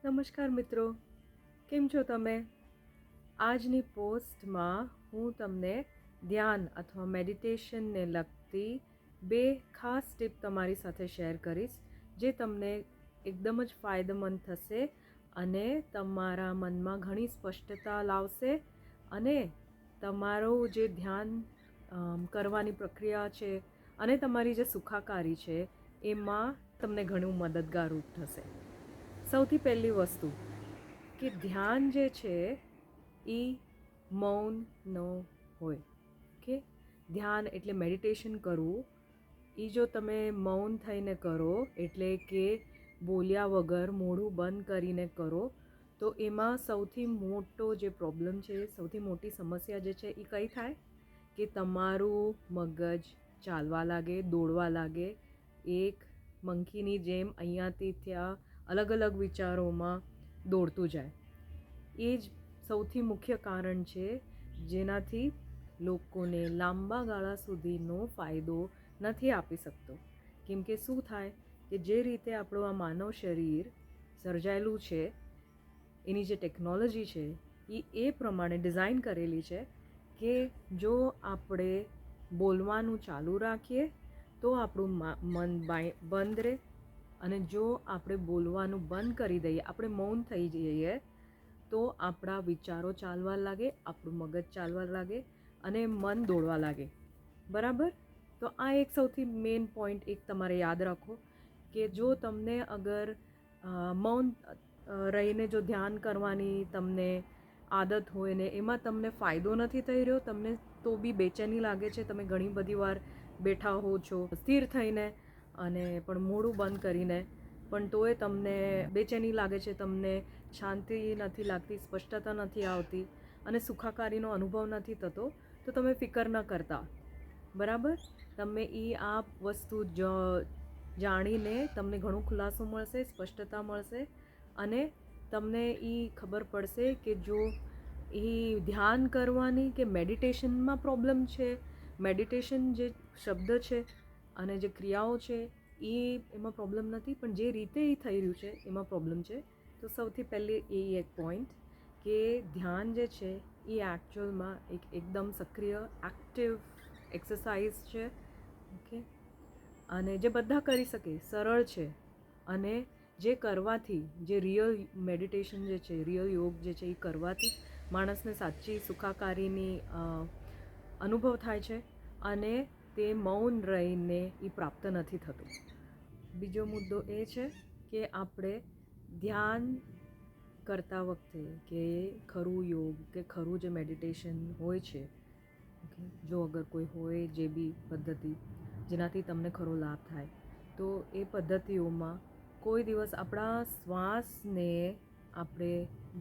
નમસ્કાર મિત્રો, કેમ છો તમે? આજની પોસ્ટમાં હું તમને ધ્યાન અથવા મેડિટેશનને લગતી બે ખાસ ટીપ તમારી સાથે શેર કરીશ, જે તમને એકદમ જ ફાયદેમંદ થશે અને તમારા મનમાં ઘણી સ્પષ્ટતા લાવશે અને તમારું જે ધ્યાન કરવાની પ્રક્રિયા છે અને તમારી જે સુખાકારી છે એમાં તમને ઘણું મદદગારરૂપ થશે. સૌથી પહેલી વસ્તુ કે ધ્યાન જે છે એ મૌન ન હોય. કે ધ્યાન એટલે મેડિટેશન કરવું, એ જો તમે મૌન થઈને કરો એટલે કે બોલ્યા વગર મોઢું બંધ કરીને કરો તો એમાં સૌથી મોટો જે પ્રોબ્લેમ છે, સૌથી મોટી સમસ્યા જે છે એ કઈ થાય કે તમારું મગજ ચાલવા લાગે, દોડવા લાગે, એક મંકીની જેમ અહીંયાથી ત્યાં અલગ અલગ વિચારોમાં દોડતું જાય. એ જ સૌથી મુખ્ય કારણ છે જેનાથી લોકોને લાંબા ગાળા સુધીનો ફાયદો નથી આપી શકતો. કેમ કે શું થાય કે જે રીતે આપણું આ માનવ શરીર સર્જાયેલું છે, એની જે ટેકનોલોજી છે એ પ્રમાણે ડિઝાઇન કરેલી છે કે જો આપણે બોલવાનું ચાલુ રાખીએ તો આપણું મન બંધ રહે, અને જો આપણે બોલવાનું બંધ કરી દઈએ, આપણે મૌન થઈ જઈએ, તો આપણા વિચારો ચાલવા લાગે, આપણું મગજ ચાલવા લાગે અને મન દોડવા લાગે. બરાબર? તો આ એક સૌથી મેઇન પોઈન્ટ એક તમારે યાદ રાખો કે જો તમને અગર મૌન રહીને જો ધ્યાન કરવાની તમને આદત હોય ને એમાં તમને ફાયદો નથી થઈ રહ્યો, તમને તો બી બેચેની લાગે છે, તમે ઘણી બધી વાર બેઠા હો છો સ્થિર થઈને અને પણ મોઢું બંધ કરીને, પણ તોય તમને બેચેની લાગે છે, તમને શાંતિ નથી લાગતી, સ્પષ્ટતા નથી આવતી અને સુખાકારીનો અનુભવ નથી થતો, તો તમે ફિકર ન કરતા. બરાબર? તમે આ વસ્તુ જાણીને તમને ઘણો ખુલાસો મળશે, સ્પષ્ટતા મળશે અને તમને ખબર પડશે કે જો ધ્યાન કરવાની કે મેડિટેશનમાં પ્રોબ્લેમ છે, મેડિટેશન જે શબ્દ છે અને જે ક્રિયાઓ છે એમાં પ્રોબ્લેમ નથી, પણ જે રીતે થઈ રહ્યું છે એમાં પ્રોબ્લેમ છે. તો સૌથી પહેલી એક પોઈન્ટ કે ધ્યાન જે છે એ એકચ્યુઅલમાં એકદમ સક્રિય એક્ટિવ એક્સરસાઇઝ છે. ઓકે, અને જે બધા કરી શકે, સરળ છે અને જે કરવાથી જે રિયલ મેડિટેશન જે છે, રિયલ યોગ જે છે એ કરવાથી માણસને સાચી સુખાકારીની અનુભવ થાય છે અને તે મૌન રહીને એ પ્રાપ્ત નથી થતું. બીજો મુદ્દો એ છે કે આપણે ધ્યાન કરતા વખતે કે ખરું યોગ કે ખરું જે મેડિટેશન હોય છે, જો અગર કોઈ હોય જે બી પદ્ધતિ જેનાથી તમને ખરો લાભ થાય, તો એ પદ્ધતિઓમાં કોઈ દિવસ આપણા શ્વાસને આપણે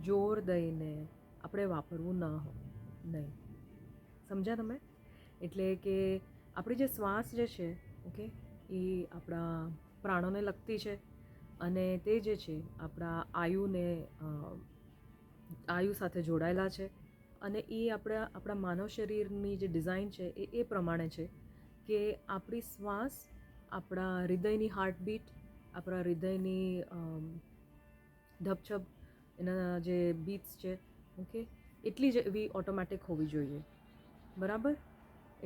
જોર દઈને આપણે વાપરવું નહીં. સમજ્યા તમે? એટલે કે આપણી જે શ્વાસ જે છે, ઓકે, એ આપણા પ્રાણોને લગતી છે અને તે જે છે આપણા આયુ સાથે જોડાયેલા છે અને એ આપણા માનવ શરીરની જે ડિઝાઇન છે એ પ્રમાણે છે કે આપણી શ્વાસ આપણા હૃદયની હાર્ટબીટ, આપણા હૃદયની ધબછબ, એના જે બીટ્સ છે, ઓકે, એટલી જ એવી ઓટોમેટિક હોવી જોઈએ. બરાબર?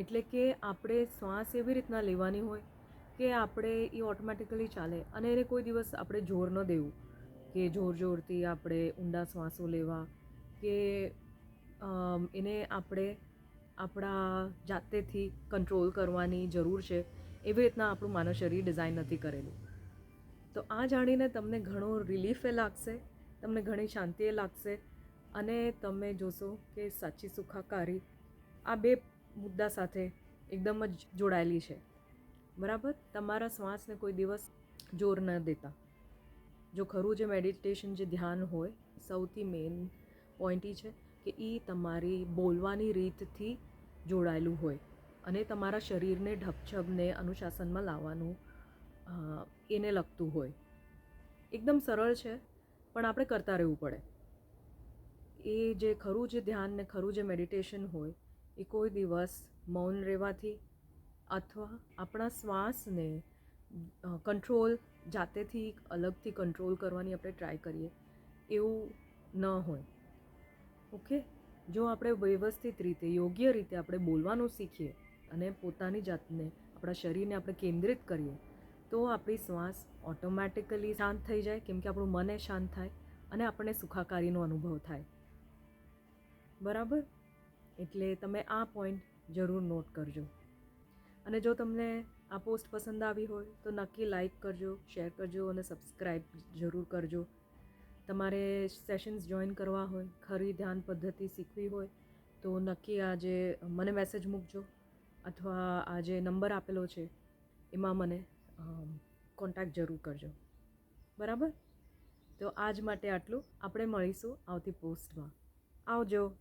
એટલે કે આપણે શ્વાસ એવી રીતના લેવાની હોય કે આપણે એ ઓટોમેટિકલી ચાલે અને એને કોઈ દિવસ આપણે જોર ન દેવું કે જોરથી આપણે ઊંડા શ્વાસો લેવા કે એને આપણે આપણા જાતેથી કંટ્રોલ કરવાની જરૂર છે. એવી રીતના આપણું માનવ શરીર ડિઝાઇન નથી કરેલું. તો આ જાણીને તમને ઘણો રિલીફ લાગશે, તમને ઘણી શાંતિ લાગશે અને તમે જોશો કે સાચી સુખાકારી આ બે મુદ્દા સાથે એકદમ જ જોડાયેલી છે. બરાબર? તમારા શ્વાસને કોઈ દિવસ જોર ન દેતા. જો ખરું જે મેડિટેશન જે ધ્યાન હોય, સૌથી મેઇન પોઈન્ટ એ છે કે એ તમારી બોલવાની રીતથી જોડાયેલું હોય અને તમારા શરીરને ઢબછબને અનુશાસનમાં લાવવાનું એને લગતું હોય. એકદમ સરળ છે, પણ આપણે કરતા રહેવું પડે. એ જે ખરું જે ધ્યાન ને ખરું જે મેડિટેશન હોય એ કોઈ દિવસ મૌન રહેવાથી અથવા આપણા શ્વાસને કંટ્રોલ જાતેથી અલગથી કંટ્રોલ કરવાની આપણે ટ્રાય કરીએ એવું ન હોય. ઓકે, જો આપણે વ્યવસ્થિત રીતે યોગ્ય રીતે આપણે બોલવાનું શીખીએ અને પોતાની જાતને આપણા શરીરને આપણે કેન્દ્રિત કરીએ તો આપણી શ્વાસ ઓટોમેટિકલી શાંત થઈ જાય, કેમ કે આપણું મન શાંત થાય અને આપણને સુખાકારીનો અનુભવ થાય. બરાબર? એટલે તમે આ પોઈન્ટ જરૂર નોટ કરજો. અને જો તમને આ પોસ્ટ પસંદ આવી હોય તો નક્કી લાઈક કરજો, શેર કરજો અને સબસ્ક્રાઈબ જરૂર કરજો. તમારે સેશન્સ જોઈન કરવા હોય, ખરી ધ્યાન પદ્ધતિ શીખવી હોય તો નક્કી આજે મને મેસેજ મૂકજો અથવા આ જે નંબર આપેલો છે એમાં મને કોન્ટેક્ટ જરૂર કરજો. બરાબર? તો આજ માટે આટલું. આપણે મળીશું આવતી પોસ્ટમાં. આવજો.